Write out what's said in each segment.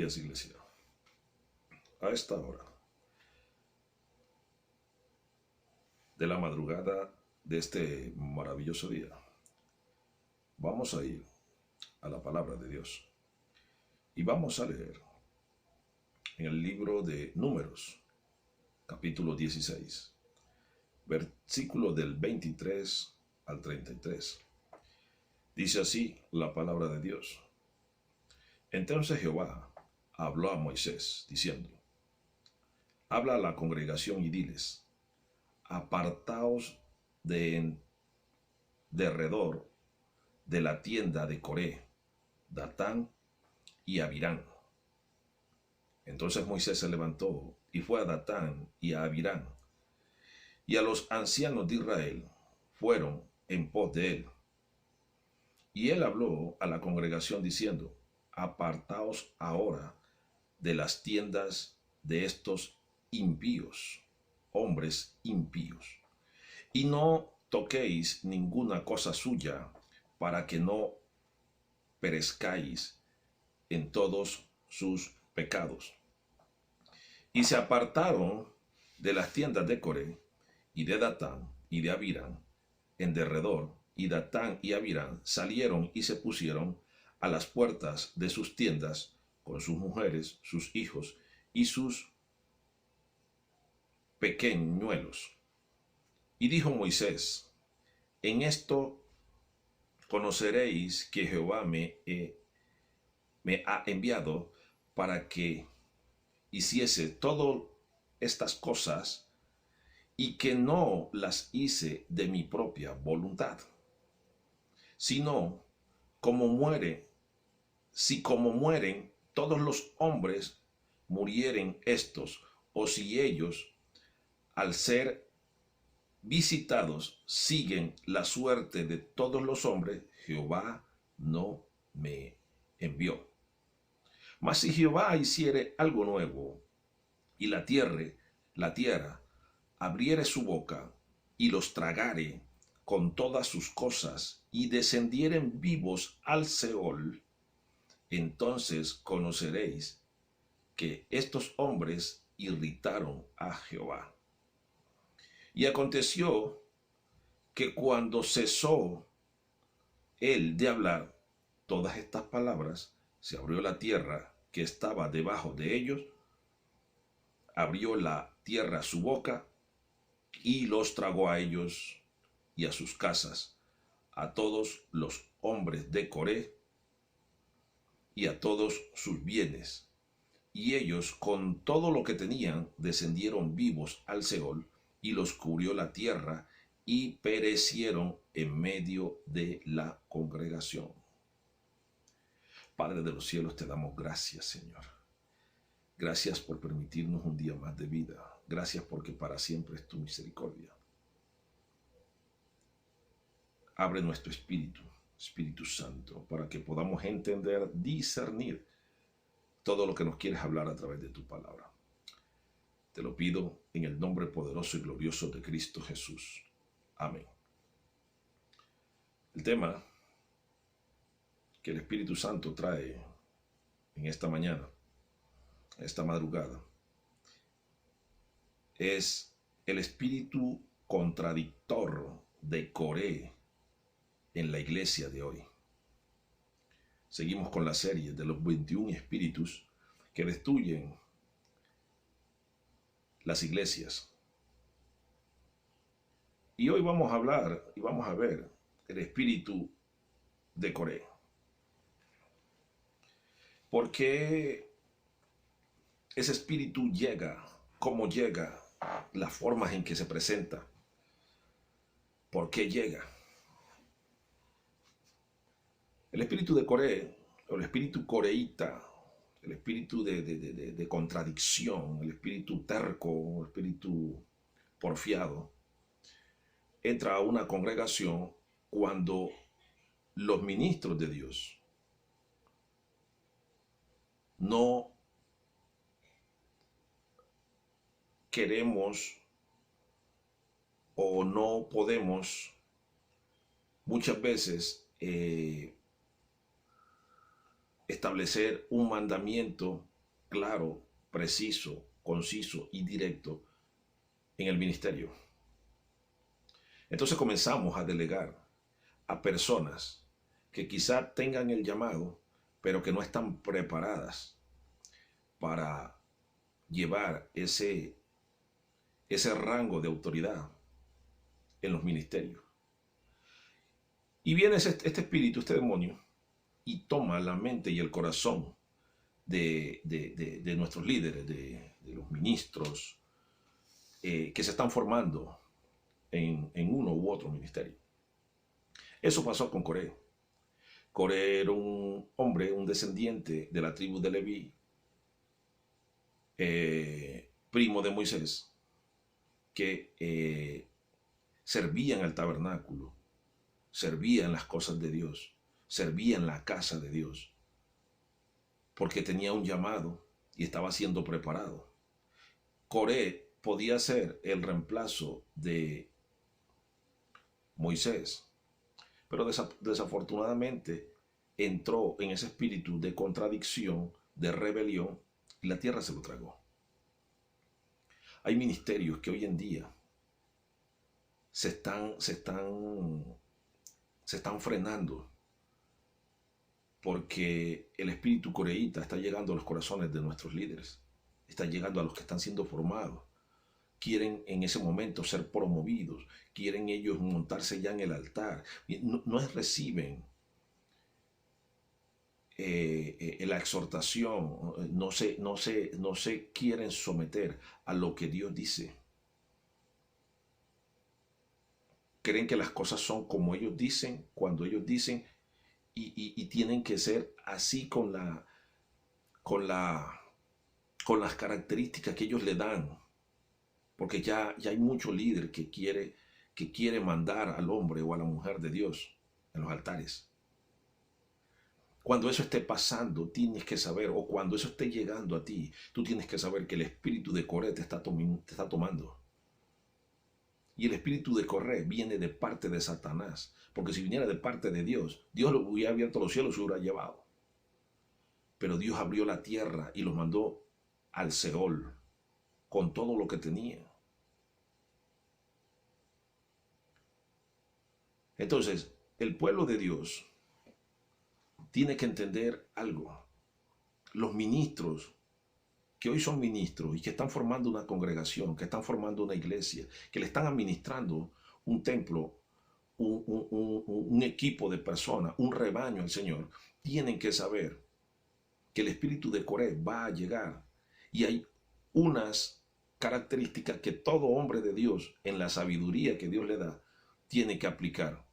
días, iglesia. A esta hora de la madrugada de este maravilloso día, vamos a ir a la palabra de Dios y vamos a leer en el libro de Números, capítulo 16, versículo del 23 al 33. Dice así la palabra de Dios. Entonces Jehová habló a Moisés, diciendo: habla a la congregación y diles: apartaos de derredor de la tienda de Coré, Datán y Abirán. Entonces Moisés se levantó y fue a Datán y a Abirán, y a los ancianos de Israel fueron en pos de él. Y él habló a la congregación diciendo: apartaos ahora de las tiendas de estos impíos, hombres impíos, y no toquéis ninguna cosa suya, para que no perezcáis en todos sus pecados. Y se apartaron de las tiendas de Coré y de Datán y de Abirán en derredor, y Datán y Abirán salieron y se pusieron a las puertas de sus tiendas con sus mujeres, sus hijos y sus pequeñuelos. Y dijo Moisés: en esto conoceréis que Jehová me ha enviado para que hiciese todas estas cosas, y que no las hice de mi propia voluntad, sino si como mueren todos los hombres, murieren estos, o si ellos, al ser visitados, siguen la suerte de todos los hombres, Jehová no me envió. Mas si Jehová hiciere algo nuevo, y la tierra abriere su boca, y los tragare con todas sus cosas, y descendieren vivos al Seol, entonces conoceréis que estos hombres irritaron a Jehová. Y aconteció que cuando cesó él de hablar todas estas palabras, se abrió la tierra que estaba debajo de ellos, abrió la tierra su boca, y los tragó a ellos y a sus casas, a todos los hombres de Coré y a todos sus bienes. Y ellos con todo lo que tenían descendieron vivos al Seol, y los cubrió la tierra, y perecieron en medio de la congregación. Padre de los cielos, te damos gracias, Señor. Gracias por permitirnos un día más de vida. Gracias porque para siempre es tu misericordia. Abre nuestro espíritu, Espíritu Santo, para que podamos entender, discernir todo lo que nos quieres hablar a través de tu palabra. Te lo pido en el nombre poderoso y glorioso de Cristo Jesús. Amén. El tema que el Espíritu Santo trae en esta mañana, esta madrugada, es el espíritu contradictor de Coré en la iglesia de hoy. Seguimos con la serie de los 21 espíritus que destruyen las iglesias. Y hoy vamos a hablar y vamos a ver el espíritu de Coré. ¿Por qué ese espíritu llega? ¿Cómo llega? Las formas en que se presenta. ¿Por qué llega? El espíritu de Coré, o el espíritu coreíta, el espíritu de contradicción, el espíritu terco, el espíritu porfiado, entra a una congregación cuando los ministros de Dios no queremos o no podemos muchas veces establecer un mandamiento claro, preciso, conciso y directo en el ministerio. Entonces comenzamos a delegar a personas que quizá tengan el llamado, pero que no están preparadas para llevar ese rango de autoridad en los ministerios. Y viene este espíritu, este demonio, y toma la mente y el corazón de nuestros líderes, de los ministros que se están formando en uno u otro ministerio. Eso pasó con Coré. Coré era un hombre, un descendiente de la tribu de Leví, primo de Moisés, que servía en el tabernáculo, servía en las cosas de Dios, servía en la casa de Dios, porque tenía un llamado y estaba siendo preparado. Coré podía ser el reemplazo de Moisés, pero desafortunadamente entró en ese espíritu de contradicción, de rebelión, y la tierra se lo tragó. Hay ministerios que hoy en día se están frenando porque el espíritu coreíta está llegando a los corazones de nuestros líderes, está llegando a los que están siendo formados. Quieren en ese momento ser promovidos, quieren ellos montarse ya en el altar. No reciben la exhortación, no se quieren someter a lo que Dios dice. Creen que las cosas son como ellos dicen, cuando ellos dicen, y tienen que ser así con las características que ellos le dan. Porque ya hay mucho líder que quiere mandar al hombre o a la mujer de Dios en los altares. Cuando eso esté pasando, tienes que saber, o cuando eso esté llegando a ti, tú tienes que saber que el espíritu de Coré te está tomando. Y el espíritu de Coré viene de parte de Satanás. Porque si viniera de parte de Dios, Dios lo hubiera abierto los cielos y lo hubiera llevado. Pero Dios abrió la tierra y los mandó al Seol con todo lo que tenía. Entonces, el pueblo de Dios tiene que entender algo. Los ministros que hoy son ministros y que están formando una congregación, que están formando una iglesia, que le están administrando un templo, un equipo de personas, un rebaño al Señor, tienen que saber que el espíritu de Coré va a llegar y hay unas características que todo hombre de Dios, en la sabiduría que Dios le da, tiene que aplicar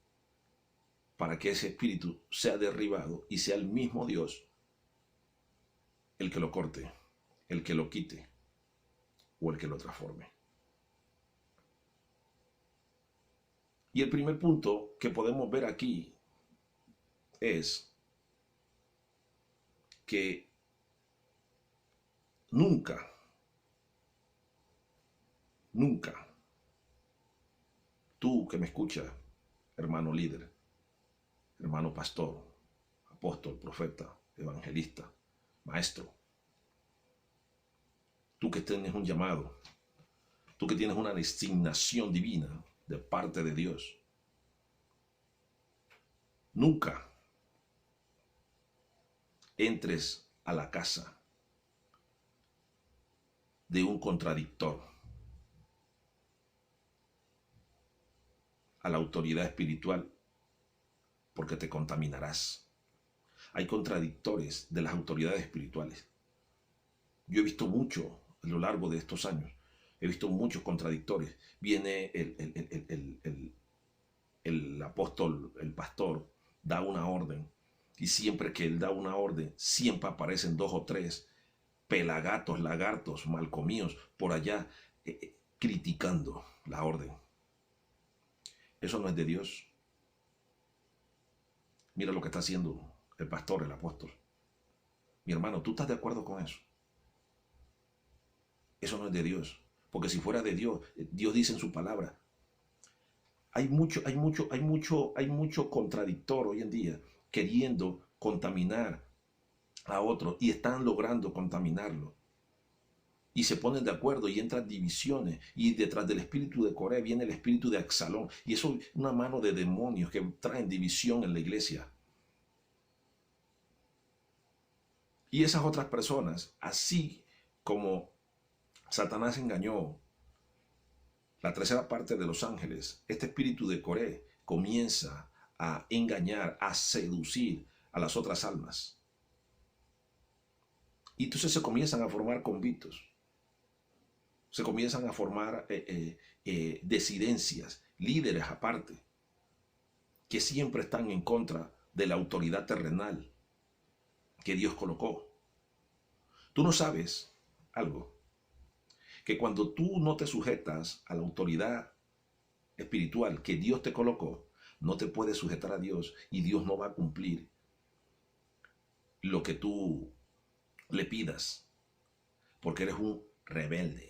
para que ese espíritu sea derribado y sea el mismo Dios el que lo corte, el que lo quite o el que lo transforme. Y el primer punto que podemos ver aquí es que nunca, tú que me escuchas, hermano líder, hermano pastor, apóstol, profeta, evangelista, maestro, tú que tienes un llamado, tú que tienes una designación divina de parte de Dios, nunca entres a la casa de un contradictor a la autoridad espiritual, porque te contaminarás. Hay contradictores de las autoridades espirituales. Yo he visto mucho a lo largo de estos años. He visto muchos contradictores. Viene el apóstol, el pastor, da una orden. Y siempre que él da una orden, siempre aparecen 2 o 3 pelagatos, lagartos, malcomidos por allá, criticando la orden. Eso no es de Dios. Mira lo que está haciendo el pastor, el apóstol. Mi hermano, ¿tú estás de acuerdo con eso? Eso no es de Dios. Porque si fuera de Dios, Dios dice en su palabra. Hay mucho contradictor hoy en día queriendo contaminar a otro y están logrando contaminarlo. Y se ponen de acuerdo y entran divisiones. Y detrás del espíritu de Coré viene el espíritu de Absalón. Y eso es una mano de demonios que traen división en la iglesia. Y esas otras personas, así como Satanás engañó la tercera parte de los ángeles, este espíritu de Coré comienza a engañar, a seducir a las otras almas. Y entonces se comienzan a formar convitos. Se comienzan a formar disidencias, líderes aparte, que siempre están en contra de la autoridad terrenal que Dios colocó. Tú no sabes algo, que cuando tú no te sujetas a la autoridad espiritual que Dios te colocó, no te puedes sujetar a Dios y Dios no va a cumplir lo que tú le pidas, porque eres un rebelde.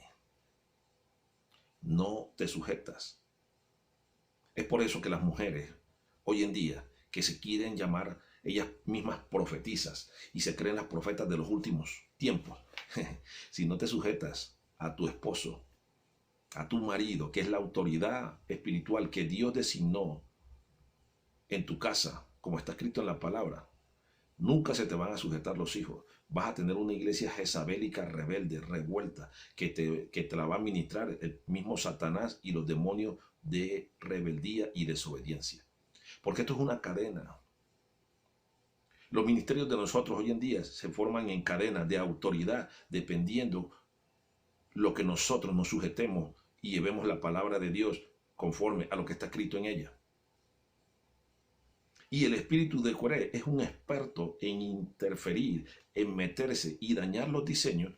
No te sujetas. Es por eso que las mujeres hoy en día, que se quieren llamar ellas mismas profetizas y se creen las profetas de los últimos tiempos, si no te sujetas a tu esposo, a tu marido, que es la autoridad espiritual que Dios designó en tu casa, como está escrito en la palabra, nunca se te van a sujetar los hijos. Vas a tener una iglesia jezabélica, rebelde, revuelta, que te la va a ministrar el mismo Satanás y los demonios de rebeldía y desobediencia. Porque esto es una cadena. Los ministerios de nosotros hoy en día se forman en cadenas de autoridad, dependiendo lo que nosotros nos sujetemos y llevemos la palabra de Dios conforme a lo que está escrito en ella. Y el espíritu de Coré es un experto en interferir, en meterse y dañar los diseños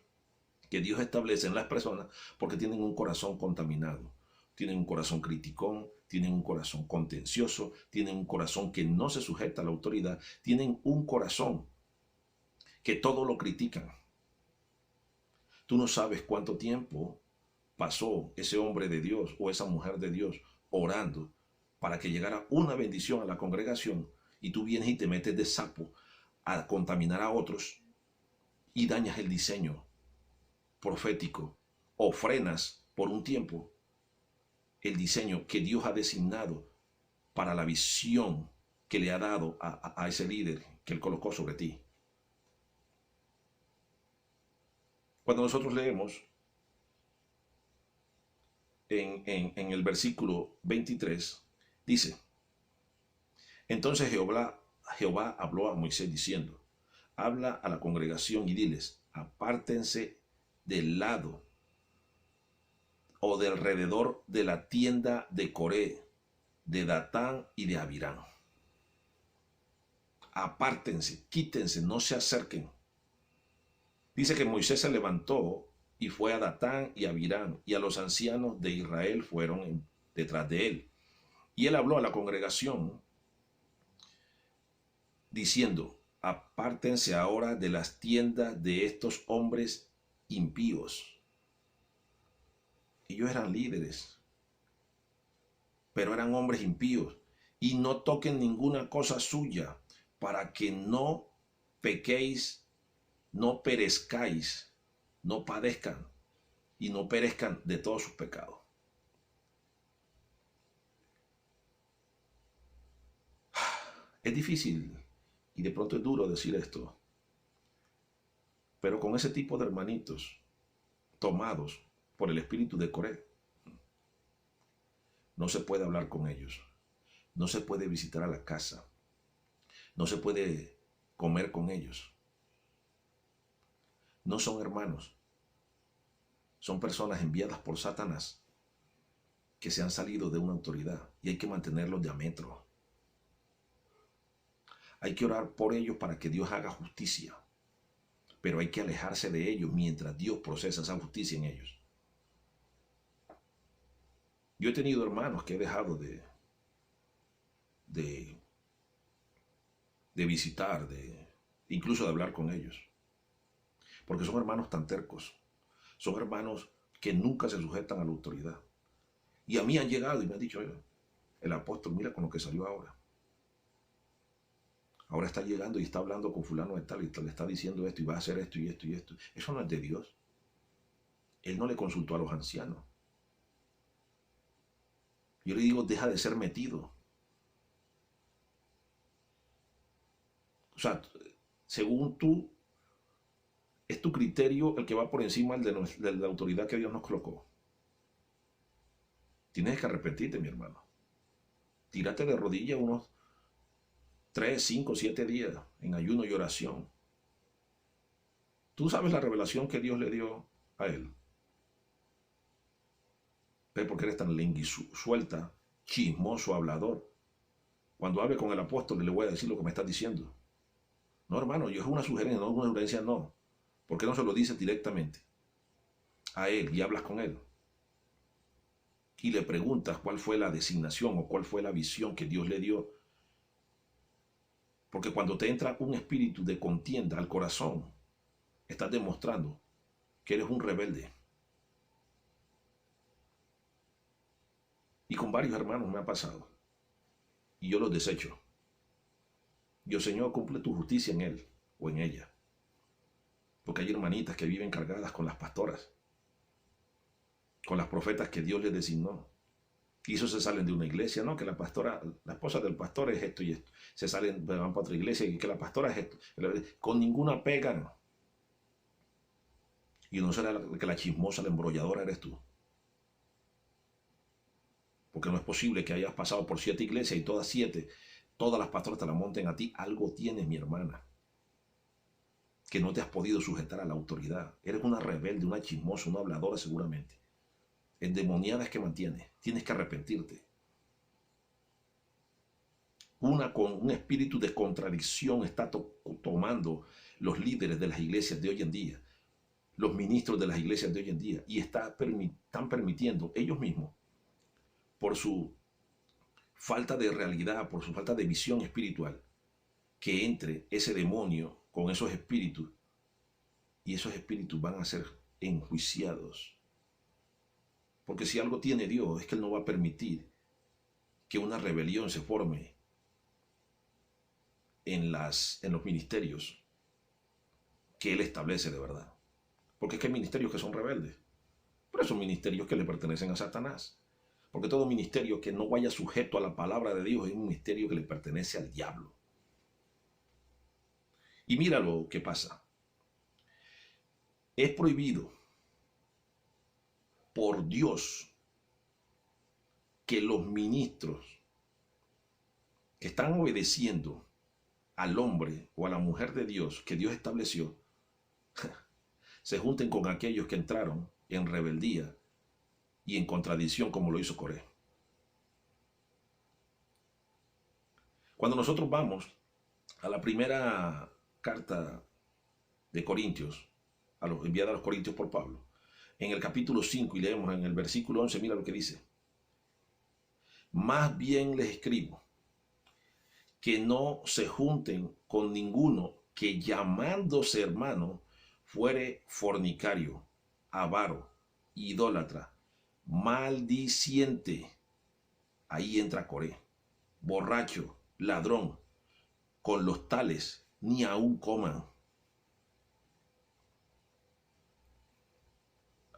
que Dios establece en las personas porque tienen un corazón contaminado, tienen un corazón criticón, tienen un corazón contencioso, tienen un corazón que no se sujeta a la autoridad, tienen un corazón que todo lo critican. Tú no sabes cuánto tiempo pasó ese hombre de Dios o esa mujer de Dios orando para que llegara una bendición a la congregación y tú vienes y te metes de sapo a contaminar a otros y dañas el diseño profético o frenas por un tiempo el diseño que Dios ha designado para la visión que le ha dado a ese líder que Él colocó sobre ti. Cuando nosotros leemos en el versículo 23, dice, entonces Jehová habló a Moisés diciendo, habla a la congregación y diles, apártense del lado o de alrededor de la tienda de Coré, de Datán y de Abirán. Apártense, quítense, no se acerquen. Dice que Moisés se levantó y fue a Datán y a Abirán, y a los ancianos de Israel fueron detrás de él. Y él habló a la congregación diciendo, apártense ahora de las tiendas de estos hombres impíos. Ellos eran líderes, pero eran hombres impíos. Y no toquen ninguna cosa suya, para que no pequéis, no perezcáis, no padezcan y no perezcan de todos sus pecados. Es difícil y de pronto es duro decir esto, pero con ese tipo de hermanitos tomados por el espíritu de Coré, no se puede hablar con ellos, no se puede visitar a la casa, no se puede comer con ellos. No son hermanos, son personas enviadas por Satanás que se han salido de una autoridad y hay que mantenerlos de a metro. Hay que orar por ellos para que Dios haga justicia, pero hay que alejarse de ellos mientras Dios procesa esa justicia en ellos. Yo he tenido hermanos que he dejado de visitar, incluso de hablar con ellos, porque son hermanos tan tercos, son hermanos que nunca se sujetan a la autoridad. Y a mí han llegado y me han dicho, el apóstol, mira con lo que salió ahora. Ahora está llegando y está hablando con fulano de tal y le está diciendo esto y va a hacer esto y esto y esto. Eso no es de Dios. Él no le consultó a los ancianos. Yo le digo, deja de ser metido. O sea, según tú, es tu criterio el que va por encima de la autoridad que Dios nos colocó. Tienes que arrepentirte, mi hermano. Tírate de rodillas unos 3, 5, 7 días en ayuno y oración. Tú sabes la revelación que Dios le dio a él. Pero porque eres tan suelta, chismoso, hablador. Cuando hable con el apóstol le voy a decir lo que me estás diciendo. No, hermano, yo es una sugerencia, no una sugerencia, no. ¿Por qué no se lo dices directamente a él y hablas con él? Y le preguntas cuál fue la designación o cuál fue la visión que Dios le dio. Porque cuando te entra un espíritu de contienda al corazón, estás demostrando que eres un rebelde. Y con varios hermanos me ha pasado. Y yo los desecho. Dios, Señor, cumple tu justicia en él o en ella. Porque hay hermanitas que viven cargadas con las pastoras, con las profetas que Dios les designó. Y eso se salen de una iglesia, ¿no? Que la pastora, la esposa del pastor es esto y esto. Se salen, van para otra iglesia y que la pastora es esto. Con ninguna pegan. Y no será que la chismosa, la embrolladora eres tú. Porque no es posible que hayas pasado por 7 iglesias y todas las pastoras te la monten a ti. Algo tienes, mi hermana, que no te has podido sujetar a la autoridad. Eres una rebelde, una chismosa, una habladora seguramente. Endemoniada es que mantienes. Tienes que arrepentirte. Con un espíritu de contradicción está tomando los líderes de las iglesias de hoy en día, los ministros de las iglesias de hoy en día, y están permitiendo ellos mismos, por su falta de realidad, por su falta de visión espiritual, que entre ese demonio con esos espíritus, y esos espíritus van a ser enjuiciados. Porque si algo tiene Dios es que Él no va a permitir que una rebelión se forme en los ministerios que Él establece de verdad. Porque es que hay ministerios que son rebeldes, pero son ministerios que le pertenecen a Satanás. Porque todo ministerio que no vaya sujeto a la palabra de Dios es un ministerio que le pertenece al diablo. Y mira lo que pasa. Es prohibido por Dios que los ministros que están obedeciendo al hombre o a la mujer de Dios que Dios estableció se junten con aquellos que entraron en rebeldía y en contradicción como lo hizo Coré. Cuando nosotros vamos a la primera carta de Corintios, enviada a los Corintios por Pablo, en el capítulo 5 y leemos en el versículo 11, mira lo que dice. Más bien les escribo que no se junten con ninguno que llamándose hermano fuere fornicario, avaro, idólatra, maldiciente. Ahí entra Coré, borracho, ladrón. Con los tales ni aún coman.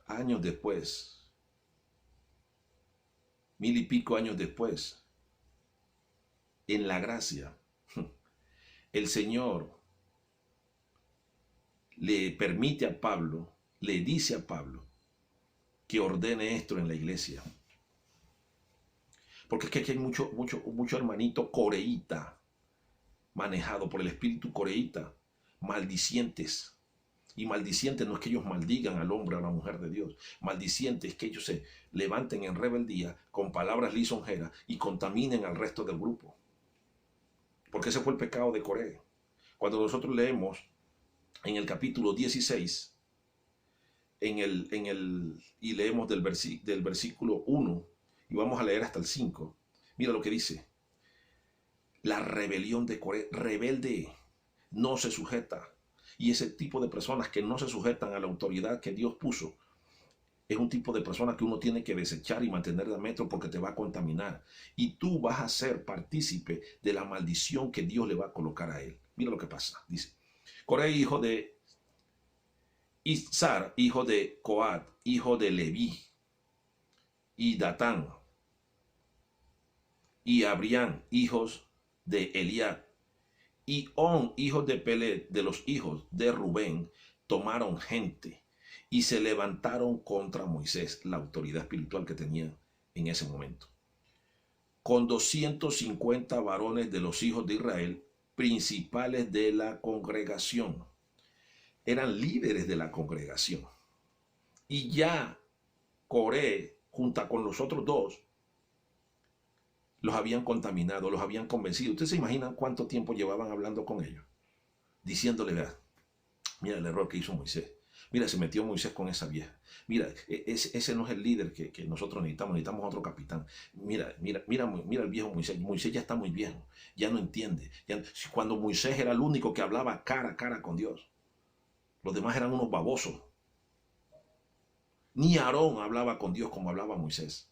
Años después, 1000 y pico años después, en la gracia, el Señor le permite a Pablo, le dice a Pablo que ordene esto en la iglesia. Porque es que aquí hay mucho hermanito coreíta, manejado por el espíritu coreíta, maldicientes. Y maldicientes no es que ellos maldigan al hombre o a la mujer de Dios. Maldicientes es que ellos se levanten en rebeldía con palabras lisonjeras y contaminen al resto del grupo. Porque ese fue el pecado de Coré. Cuando nosotros leemos en el capítulo 16, y leemos del versículo 1, y vamos a leer hasta el 5, mira lo que dice. La rebelión de Coré, rebelde, no se sujeta. Y ese tipo de personas que no se sujetan a la autoridad que Dios puso, es un tipo de persona que uno tiene que desechar y mantener de metro porque te va a contaminar. Y tú vas a ser partícipe de la maldición que Dios le va a colocar a él. Mira lo que pasa. Dice, Coré, hijo de Izar, hijo de Coat, hijo de Leví, y Datán, y Abrián, hijos de Eliab, y On, hijos de Pelet, de los hijos de Rubén, tomaron gente y se levantaron contra Moisés, la autoridad espiritual que tenían en ese momento, con 250 varones de los hijos de Israel, principales de la congregación. Eran líderes de la congregación. Y ya Coré, junto con los otros dos, los habían contaminado, los habían convencido. ¿Ustedes se imaginan cuánto tiempo llevaban hablando con ellos? Diciéndole, vea, mira el error que hizo Moisés. Mira, se metió Moisés con esa vieja. Mira, ese no es el líder que nosotros necesitamos. Necesitamos otro capitán. Mira el viejo Moisés. Moisés ya está muy viejo. Ya no entiende. Cuando Moisés era el único que hablaba cara a cara con Dios. Los demás eran unos babosos. Ni Aarón hablaba con Dios como hablaba Moisés.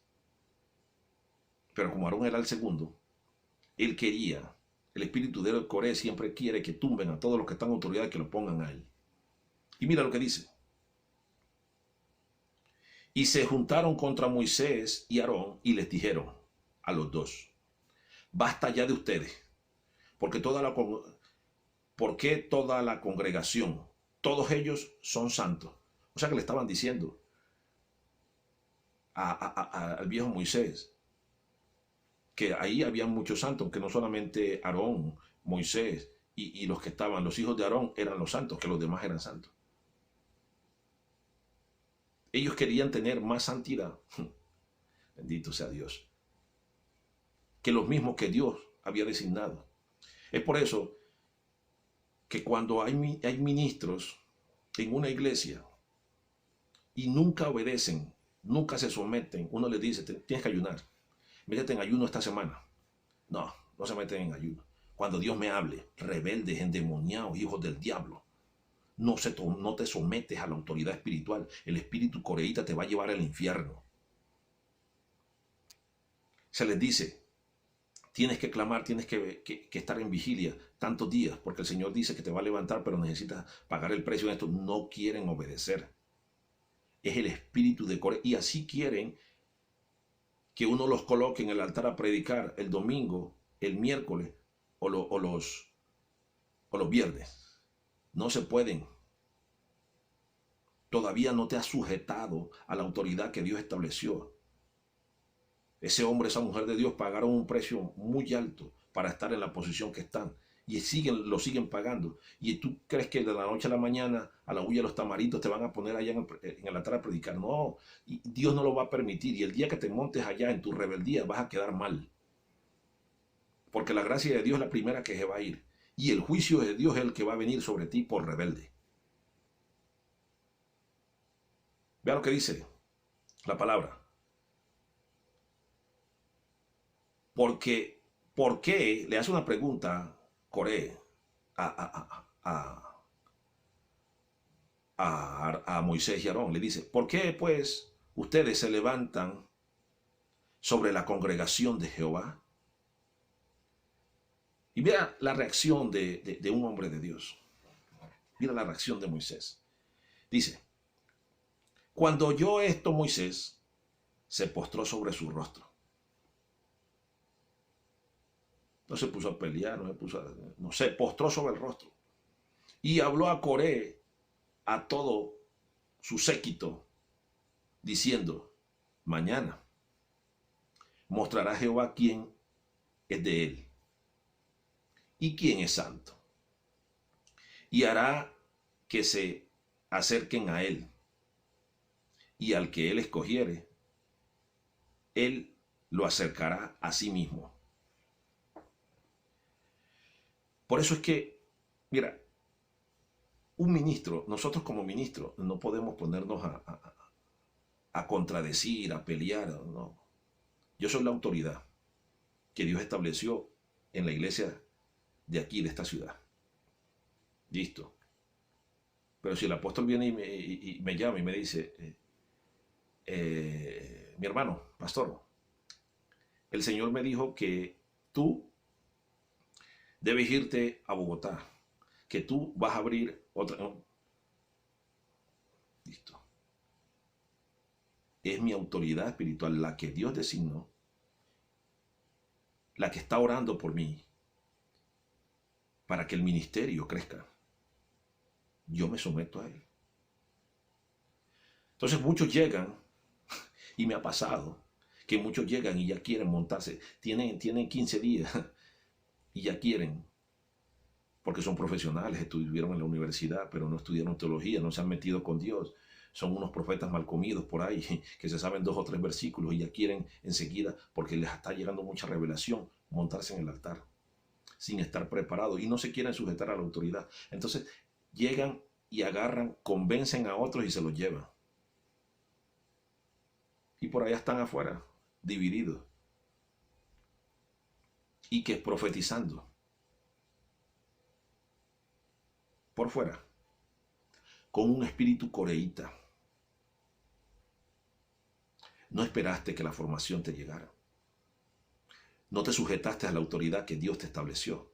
Pero como Aarón era el segundo, él quería, el espíritu de Coré siempre quiere que tumben a todos los que están en autoridad y que lo pongan a él. Y mira lo que dice. Y se juntaron contra Moisés y Aarón y les dijeron a los dos, basta ya de ustedes, porque toda la congregación, todos ellos son santos. O sea que le estaban diciendo al viejo Moisés que ahí había muchos santos, que no solamente Aarón, Moisés y los que estaban, los hijos de Aarón eran los santos, que los demás eran santos. Ellos querían tener más santidad, bendito sea Dios, que los mismos que Dios había designado. Es por eso que cuando hay ministros en una iglesia y nunca obedecen, nunca se someten, uno les dice, tienes que ayunar, métete en ayuno esta semana. No, no se meten en ayuno. Cuando Dios me hable, rebeldes, endemoniados, hijos del diablo, no te sometes a la autoridad espiritual. El espíritu coreíta te va a llevar al infierno. Se les dice, tienes que clamar, tienes que estar en vigilia tantos días, porque el Señor dice que te va a levantar, pero necesitas pagar el precio de esto. No quieren obedecer. Es el espíritu de Coré. Y así quieren que uno los coloque en el altar a predicar el domingo, el miércoles o los viernes. No se pueden. Todavía no te has sujetado a la autoridad que Dios estableció. Ese hombre, esa mujer de Dios pagaron un precio muy alto para estar en la posición que están. Y lo siguen pagando. Y tú crees que de la noche a la mañana a la huya de los tamaritos te van a poner allá en el altar a predicar. No, y Dios no lo va a permitir. Y el día que te montes allá en tu rebeldía vas a quedar mal. Porque la gracia de Dios es la primera que se va a ir. Y el juicio de Dios es el que va a venir sobre ti por rebelde. Vea lo que dice la palabra. Porque, ¿por qué? Le hace una pregunta Coré a Moisés y Aarón. Le dice, ¿por qué pues ustedes se levantan sobre la congregación de Jehová? Y mira la reacción de un hombre de Dios. Mira la reacción de Moisés. Dice, cuando oyó esto Moisés se postró sobre su rostro. No se puso a pelear, no se postró sobre el rostro. Y habló a Coré, a todo su séquito, diciendo, mañana mostrará Jehová quién es de él y quién es santo. Y hará que se acerquen a él. Y al que él escogiere, él lo acercará a sí mismo. Por eso es que, mira, un ministro, nosotros como ministros, no podemos ponernos a contradecir, a pelear, no. Yo soy la autoridad que Dios estableció en la iglesia de aquí, de esta ciudad. Listo. Pero si el apóstol viene y me llama y me dice, mi hermano, pastor, el Señor me dijo que tú debes irte a Bogotá, que tú vas a abrir otra... no, listo. Es mi autoridad espiritual, la que Dios designó, la que está orando por mí, para que el ministerio crezca. Yo me someto a él. Entonces muchos llegan, y me ha pasado, que muchos llegan y ya quieren montarse. Tienen 15 días y ya quieren, porque son profesionales, estuvieron en la universidad, pero no estudiaron teología, no se han metido con Dios. Son unos profetas mal comidos por ahí, que se saben 2 o 3 versículos y ya quieren enseguida, porque les está llegando mucha revelación, montarse en el altar, sin estar preparados y no se quieren sujetar a la autoridad. Entonces llegan y agarran, convencen a otros y se los llevan. Y por allá están afuera, divididos. Y que profetizando. Por fuera. Con un espíritu coreíta. No esperaste que la formación te llegara. No te sujetaste a la autoridad que Dios te estableció.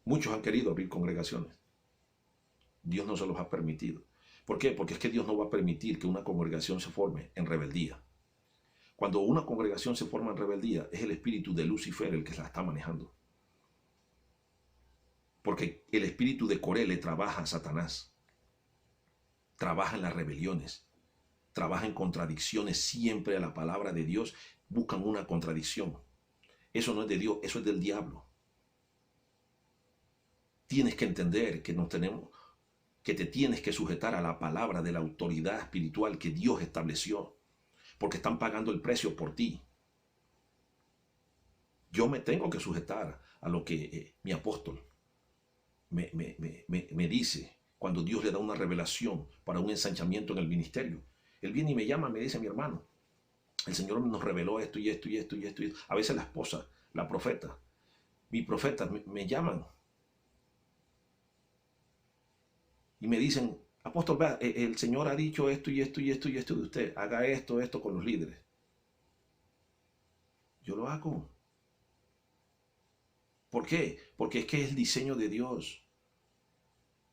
Muchos han querido abrir congregaciones. Dios no se los ha permitido. ¿Por qué? Porque es que Dios no va a permitir que una congregación se forme en rebeldía. Cuando una congregación se forma en rebeldía, es el espíritu de Lucifer el que la está manejando. Porque el espíritu de Coré le trabaja a Satanás. Trabaja en las rebeliones. Trabaja en contradicciones siempre a la palabra de Dios. Buscan una contradicción. Eso no es de Dios, eso es del diablo. Tienes que entender que te tienes que sujetar a la palabra de la autoridad espiritual que Dios estableció, porque están pagando el precio por ti. Yo me tengo que sujetar a lo que mi apóstol me dice cuando Dios le da una revelación para un ensanchamiento en el ministerio. Él viene y me llama, me dice: mi hermano, el Señor nos reveló esto y esto y esto y esto. A veces la esposa, la profeta, mi profeta me llaman y me dicen: apóstol, vea, el Señor ha dicho esto y esto y esto y esto de usted, haga esto con los líderes. Yo lo hago. ¿Por qué? Porque es que es el diseño de Dios,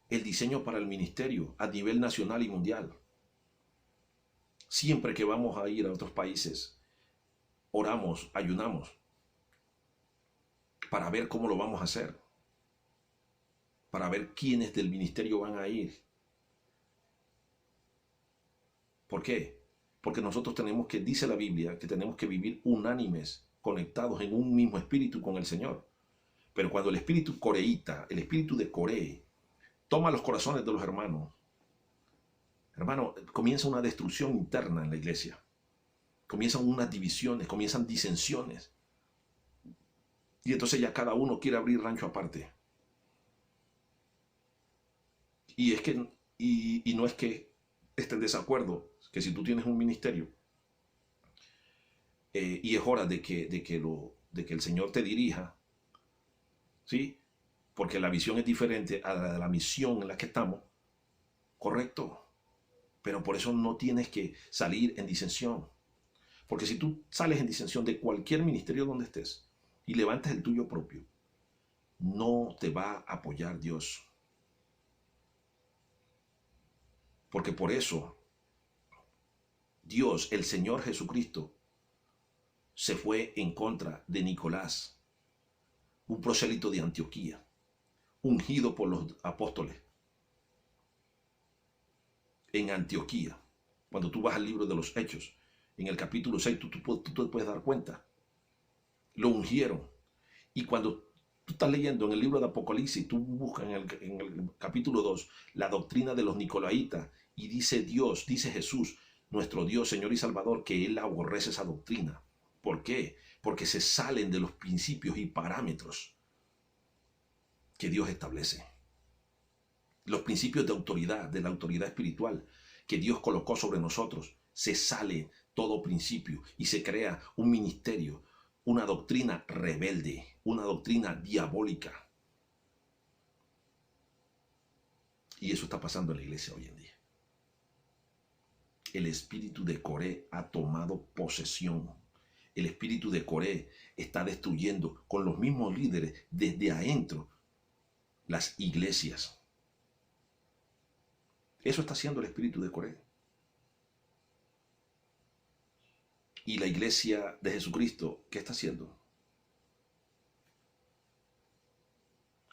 el diseño para el ministerio a nivel nacional y mundial. Siempre que vamos a ir a otros países, oramos, ayunamos, para ver cómo lo vamos a hacer, para ver quiénes del ministerio van a ir. ¿Por qué? Porque nosotros tenemos que, dice la Biblia, que tenemos que vivir unánimes, conectados en un mismo espíritu con el Señor. Pero cuando el espíritu coreíta, el espíritu de Coré, toma los corazones de los hermanos, hermano, comienza una destrucción interna en la iglesia. Comienzan unas divisiones, comienzan disensiones. Y entonces ya cada uno quiere abrir rancho aparte. Y es que, y no es que esté en desacuerdo, que si tú tienes un ministerio y es hora de que el Señor te dirija, ¿sí? Porque la visión es diferente a la misión en la que estamos, correcto. Pero por eso no tienes que salir en disensión. Porque si tú sales en disensión de cualquier ministerio donde estés y levantas el tuyo propio, no te va a apoyar Dios. Porque por eso Dios, el Señor Jesucristo, se fue en contra de Nicolás, un prosélito de Antioquía, ungido por los apóstoles en Antioquía. Cuando tú vas al libro de los Hechos, en el capítulo 6, tú te puedes dar cuenta. Lo ungieron. Y cuando tú estás leyendo en el libro de Apocalipsis, tú buscas en el capítulo 2 la doctrina de los Nicolaitas y dice Dios, dice Jesús, nuestro Dios, Señor y Salvador, que Él aborrece esa doctrina. ¿Por qué? Porque se salen de los principios y parámetros que Dios establece. Los principios de autoridad, de la autoridad espiritual que Dios colocó sobre nosotros, se sale todo principio y se crea un ministerio, una doctrina rebelde, una doctrina diabólica. Y eso está pasando en la iglesia hoy en día. El espíritu de Coré ha tomado posesión. El espíritu de Coré está destruyendo con los mismos líderes desde adentro las iglesias. Eso está haciendo el espíritu de Coré. Y la iglesia de Jesucristo, ¿qué está haciendo?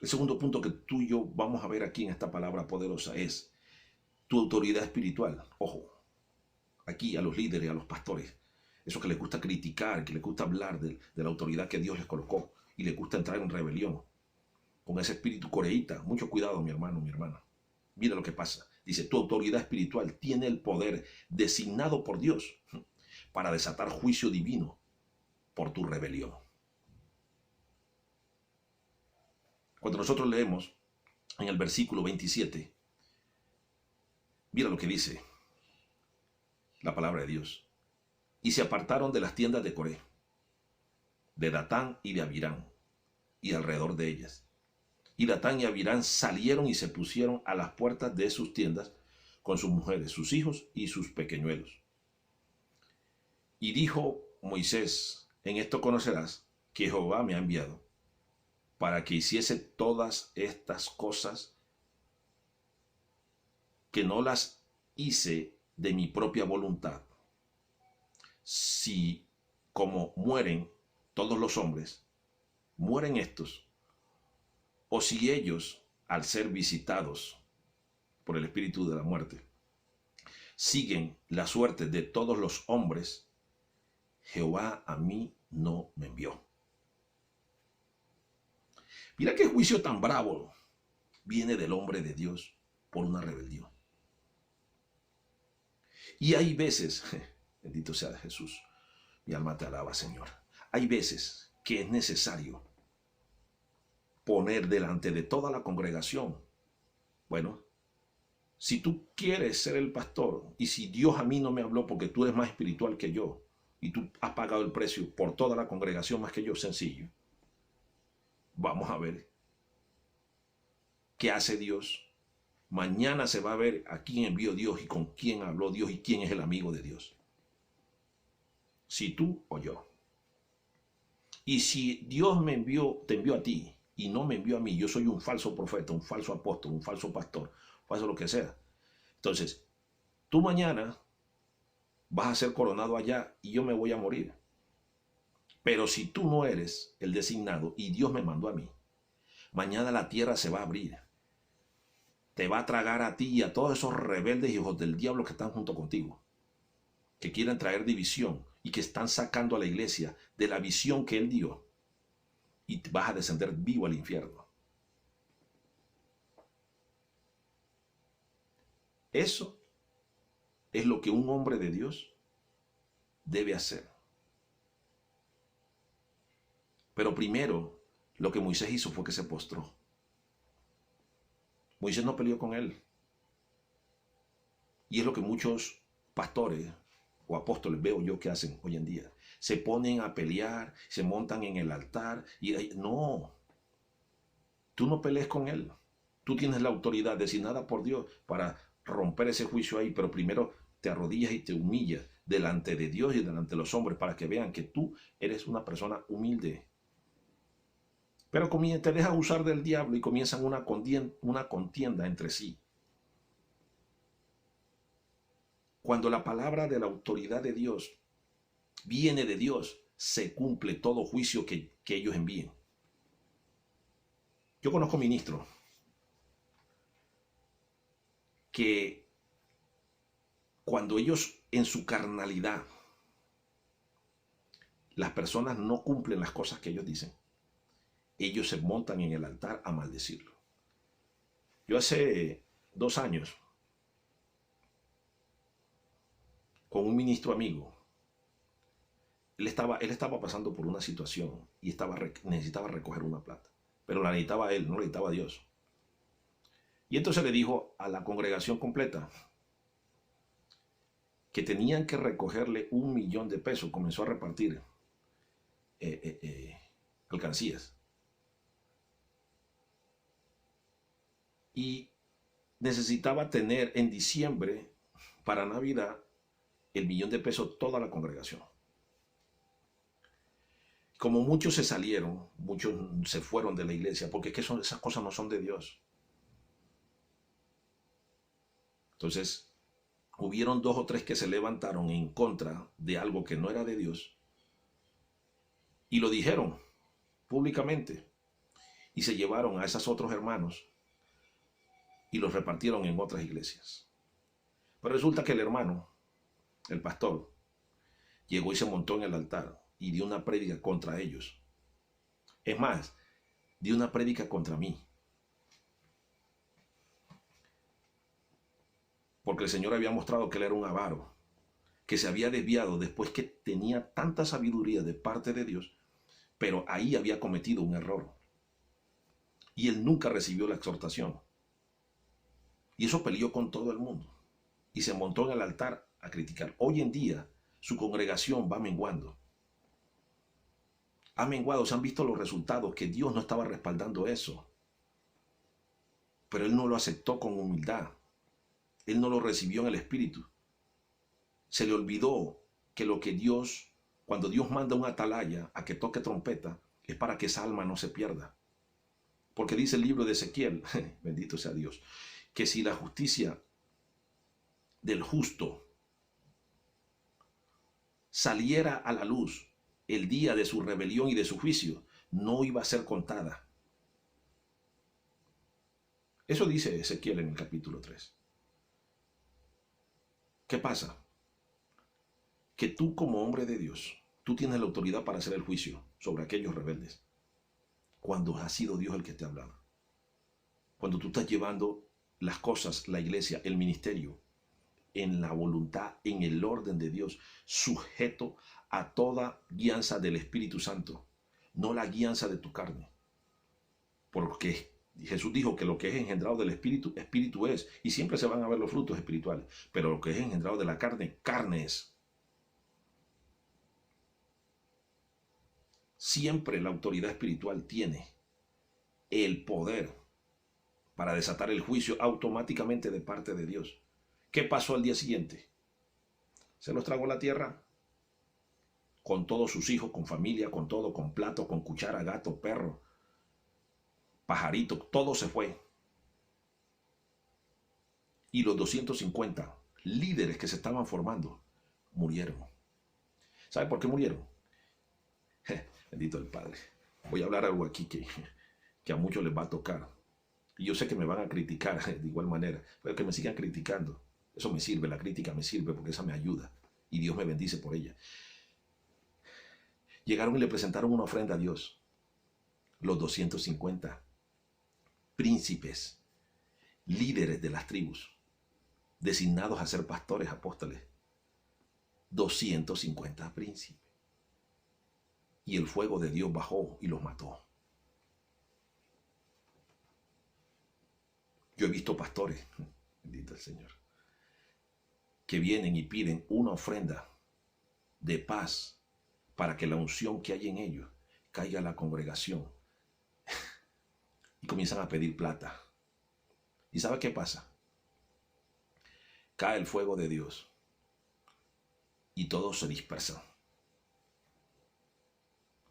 El segundo punto que tú y yo vamos a ver aquí en esta palabra poderosa es tu autoridad espiritual. Ojo, aquí a los líderes, a los pastores, esos que les gusta criticar, que les gusta hablar de la autoridad que Dios les colocó y les gusta entrar en rebelión con ese espíritu coreíta. Mucho cuidado, mi hermano, mi hermana. Mira lo que pasa. Dice, tu autoridad espiritual tiene el poder designado por Dios para desatar juicio divino por tu rebelión. Cuando nosotros leemos en el versículo 27, mira lo que dice la palabra de Dios. Y se apartaron de las tiendas de Coré, de Datán y de Abirán, y alrededor de ellas. Y Datán y Abirán salieron y se pusieron a las puertas de sus tiendas con sus mujeres, sus hijos y sus pequeñuelos. Y dijo Moisés, en esto conocerás que Jehová me ha enviado para que hiciese todas estas cosas, que no las hice de mi propia voluntad. Si como mueren todos los hombres, mueren estos, o si ellos, al ser visitados por el espíritu de la muerte, siguen la suerte de todos los hombres, Jehová a mí no me envió. Mira qué juicio tan bravo viene del hombre de Dios por una rebelión. Y hay veces, bendito sea Jesús, mi alma te alaba, Señor. Hay veces que es necesario poner delante de toda la congregación. Bueno, si tú quieres ser el pastor y si Dios a mí no me habló porque tú eres más espiritual que yo y tú has pagado el precio por toda la congregación más que yo, sencillo. Vamos a ver qué hace Dios. Mañana se va a ver a quién envió Dios y con quién habló Dios y quién es el amigo de Dios. Si tú o yo. Y si Dios me envió, te envió a ti y no me envió a mí, yo soy un falso profeta, un falso apóstol, un falso pastor, falso lo que sea. Entonces, tú mañana vas a ser coronado allá y yo me voy a morir. Pero si tú no eres el designado y Dios me mandó a mí, mañana la tierra se va a abrir. Te va a tragar a ti y a todos esos rebeldes hijos del diablo que están junto contigo, que quieren traer división y que están sacando a la iglesia de la visión que Él dio. Y vas a descender vivo al infierno. Eso es lo que un hombre de Dios debe hacer. Pero primero, lo que Moisés hizo fue que se postró. Moisés no peleó con él. Y es lo que muchos pastores o apóstoles veo yo que hacen hoy en día. Se ponen a pelear, se montan en el altar y no, tú no pelees con él. Tú tienes la autoridad designada por Dios para romper ese juicio ahí, pero primero te arrodillas y te humillas delante de Dios y delante de los hombres para que vean que tú eres una persona humilde. Pero te dejas usar del diablo y comienzan una contienda entre sí. Cuando la palabra de la autoridad de Dios viene de Dios, se cumple todo juicio que ellos envíen. Yo conozco ministros que cuando ellos en su carnalidad, las personas no cumplen las cosas que ellos dicen, ellos se montan en el altar a maldecirlo. Yo hace 2 años, con un ministro amigo, él estaba pasando por una situación y necesitaba recoger una plata, pero la necesitaba él, no la necesitaba Dios. Y entonces le dijo a la congregación completa que tenían que recogerle $1.000.000. Comenzó a repartir alcancías. Y necesitaba tener en diciembre, para Navidad, el $1.000.000 toda la congregación. Como muchos se salieron, muchos se fueron de la iglesia, porque es que esas cosas no son de Dios. Entonces, hubieron 2 o 3 que se levantaron en contra de algo que no era de Dios y lo dijeron públicamente y se llevaron a esos otros hermanos y los repartieron en otras iglesias. Pero resulta que el hermano, el pastor, llegó y se montó en el altar y dio una prédica contra ellos. Es más, dio una prédica contra mí. Porque el Señor había mostrado que él era un avaro, que se había desviado después que tenía tanta sabiduría de parte de Dios, pero ahí había cometido un error. Y él nunca recibió la exhortación. Y eso peleó con todo el mundo. Y se montó en el altar a criticar. Hoy en día su congregación va menguando. Ha menguado, se han visto los resultados, que Dios no estaba respaldando eso. Pero él no lo aceptó con humildad. Él no lo recibió en el espíritu. Se le olvidó que lo que Dios, cuando Dios manda un atalaya a que toque trompeta, es para que esa alma no se pierda. Porque dice el libro de Ezequiel, bendito sea Dios, que si la justicia del justo saliera a la luz el día de su rebelión y de su juicio, no iba a ser contada. Eso dice Ezequiel en el capítulo 3. ¿Qué pasa? Que tú como hombre de Dios, tú tienes la autoridad para hacer el juicio sobre aquellos rebeldes. Cuando ha sido Dios el que te ha hablado. Cuando tú estás llevando las cosas, la iglesia, el ministerio, en la voluntad, en el orden de Dios, sujeto a toda guianza del Espíritu Santo, no la guianza de tu carne. Porque Jesús dijo que lo que es engendrado del Espíritu, Espíritu es, y siempre se van a ver los frutos espirituales, pero lo que es engendrado de la carne, carne es. Siempre la autoridad espiritual tiene el poder para desatar el juicio automáticamente de parte de Dios. ¿Qué pasó al día siguiente? Se los tragó la tierra con todos sus hijos, con familia, con todo, con plato, con cuchara, gato, perro, pajarito, todo se fue. Y los 250 líderes que se estaban formando murieron. ¿Sabe por qué murieron? Bendito el Padre. Voy a hablar algo aquí que a muchos les va a tocar. Y yo sé que me van a criticar de igual manera, pero que me sigan criticando. Eso me sirve, la crítica me sirve porque esa me ayuda. Y Dios me bendice por ella. Llegaron y le presentaron una ofrenda a Dios. Los 250 príncipes, líderes de las tribus, designados a ser pastores, apóstoles. 250 príncipes. Y el fuego de Dios bajó y los mató. Yo he visto pastores, bendito el Señor, que vienen y piden una ofrenda de paz para que la unción que hay en ellos caiga a la congregación. Y comienzan a pedir plata. ¿Y sabe qué pasa? Cae el fuego de Dios y todos se dispersan.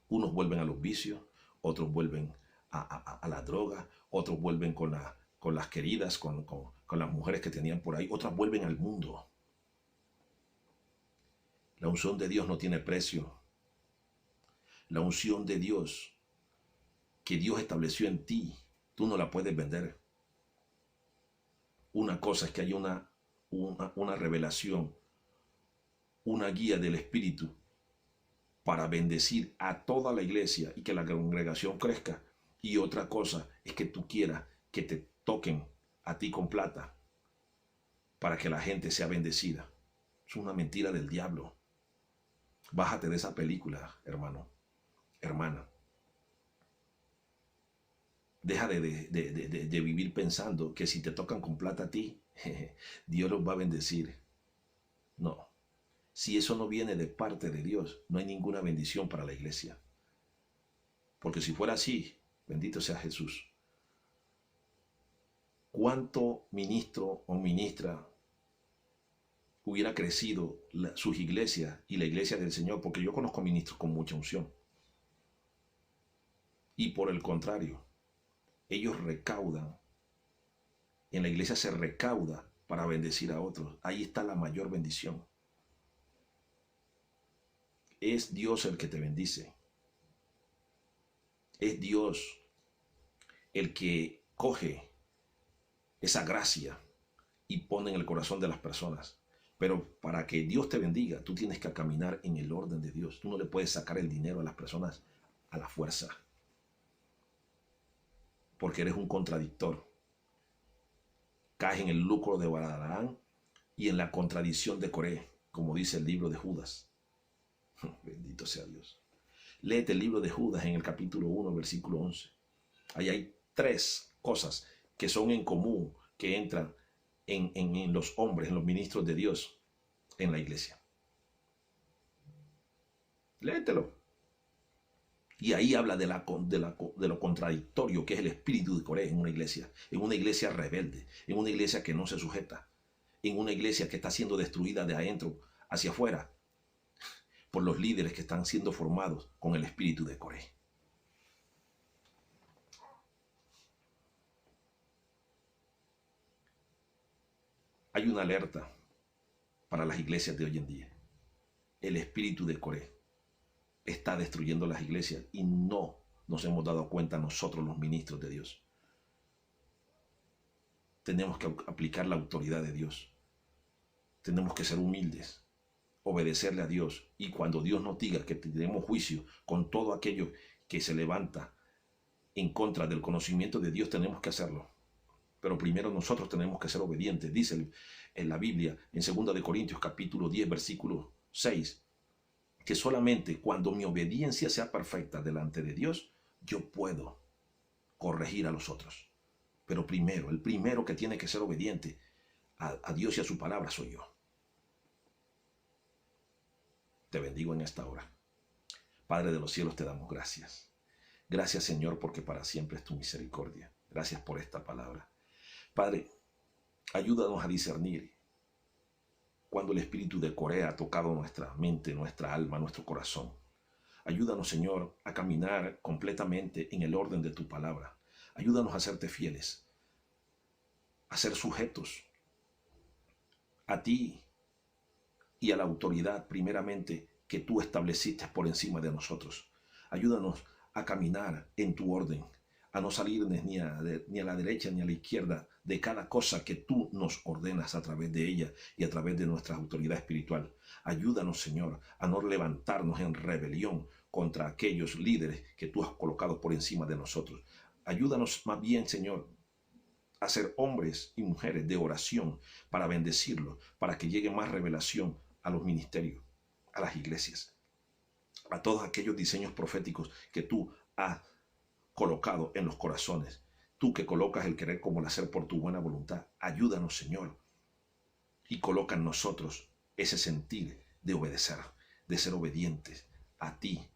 Unos vuelven a los vicios, otros vuelven a la droga, otros vuelven con las queridas, con las mujeres que tenían por ahí, otras vuelven al mundo. La unción de Dios no tiene precio. La unción de Dios que Dios estableció en ti, tú no la puedes vender. Una cosa es que haya una revelación, una guía del Espíritu para bendecir a toda la iglesia y que la congregación crezca. Y otra cosa es que tú quieras que te toquen a ti con plata para que la gente sea bendecida. Es una mentira del diablo. Bájate de esa película, hermano, hermana. Deja de vivir pensando que si te tocan con plata a ti, Dios los va a bendecir. No. Si eso no viene de parte de Dios, no hay ninguna bendición para la iglesia. Porque si fuera así, bendito sea Jesús. ¿Cuánto ministro o ministra hubiera crecido sus iglesias y la iglesia del Señor, porque yo conozco ministros con mucha unción. Y por el contrario, ellos recaudan, en la iglesia se recauda para bendecir a otros. Ahí está la mayor bendición. Es Dios el que te bendice. Es Dios el que coge esa gracia y pone en el corazón de las personas. Pero para que Dios te bendiga, tú tienes que caminar en el orden de Dios. Tú no le puedes sacar el dinero a las personas a la fuerza, porque eres un contradictor. Caes en el lucro de Balaam y en la contradicción de Coré, como dice el libro de Judas. Bendito sea Dios. Léete el libro de Judas en el capítulo 1, versículo 11. Ahí hay 3 cosas que son en común, que entran en los hombres, en los ministros de Dios, en la iglesia. Léetelo. Y ahí habla de lo contradictorio que es el espíritu de Coré en una iglesia rebelde, en una iglesia que no se sujeta, en una iglesia que está siendo destruida de adentro hacia afuera por los líderes que están siendo formados con el espíritu de Coré. Hay una alerta para las iglesias de hoy en día. El espíritu de Coré está destruyendo las iglesias y no nos hemos dado cuenta nosotros los ministros de Dios. Tenemos que aplicar la autoridad de Dios. Tenemos que ser humildes, obedecerle a Dios, y cuando Dios nos diga que tenemos juicio con todo aquello que se levanta en contra del conocimiento de Dios, tenemos que hacerlo. Pero primero nosotros tenemos que ser obedientes. Dice en la Biblia, en 2 Corintios capítulo 10, versículo 6, que solamente cuando mi obediencia sea perfecta delante de Dios, yo puedo corregir a los otros. Pero primero, el primero que tiene que ser obediente a Dios y a su palabra soy yo. Te bendigo en esta hora. Padre de los cielos, te damos gracias. Gracias, Señor, porque para siempre es tu misericordia. Gracias por esta palabra. Padre, ayúdanos a discernir cuando el espíritu de Coré ha tocado nuestra mente, nuestra alma, nuestro corazón. Ayúdanos, Señor, a caminar completamente en el orden de tu palabra. Ayúdanos a serte fieles, a ser sujetos a ti y a la autoridad, primeramente, que tú estableciste por encima de nosotros. Ayúdanos a caminar en tu orden, a no salirnos ni a la derecha ni a la izquierda de cada cosa que tú nos ordenas a través de ella y a través de nuestra autoridad espiritual. Ayúdanos, Señor, a no levantarnos en rebelión contra aquellos líderes que tú has colocado por encima de nosotros. Ayúdanos más bien, Señor, a ser hombres y mujeres de oración para bendecirlos, para que llegue más revelación a los ministerios, a las iglesias, a todos aquellos diseños proféticos que tú has colocado en los corazones. Tú que colocas el querer como el hacer por tu buena voluntad. Ayúdanos, Señor, y coloca en nosotros ese sentir de obedecer, de ser obedientes a ti,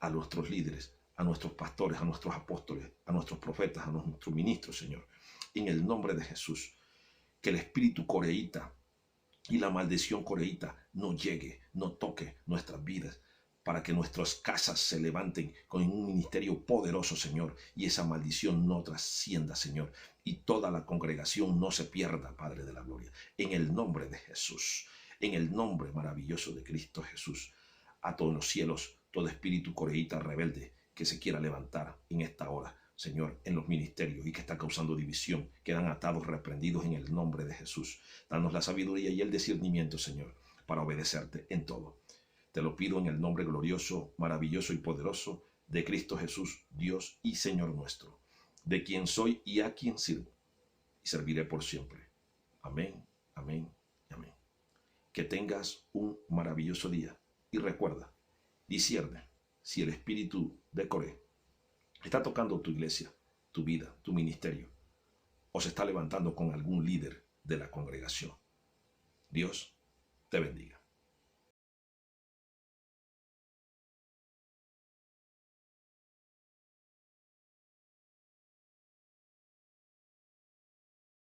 a nuestros líderes, a nuestros pastores, a nuestros apóstoles, a nuestros profetas, a nuestros ministros, Señor. En el nombre de Jesús, que el espíritu coreíta y la maldición coreíta no llegue, no toque nuestras vidas, para que nuestras casas se levanten con un ministerio poderoso, Señor, y esa maldición no trascienda, Señor, y toda la congregación no se pierda, Padre de la gloria. En el nombre de Jesús, en el nombre maravilloso de Cristo Jesús, ato en los cielos todo espíritu coreíta rebelde que se quiera levantar en esta hora, Señor, en los ministerios y que está causando división, quedan atados, reprendidos en el nombre de Jesús. Danos la sabiduría y el discernimiento, Señor, para obedecerte en todo. Te lo pido en el nombre glorioso, maravilloso y poderoso de Cristo Jesús, Dios y Señor nuestro, de quien soy y a quien sirvo, y serviré por siempre. Amén, amén y amén. Que tengas un maravilloso día y recuerda, discierne si el espíritu de Coré está tocando tu iglesia, tu vida, tu ministerio, o se está levantando con algún líder de la congregación. Dios te bendiga.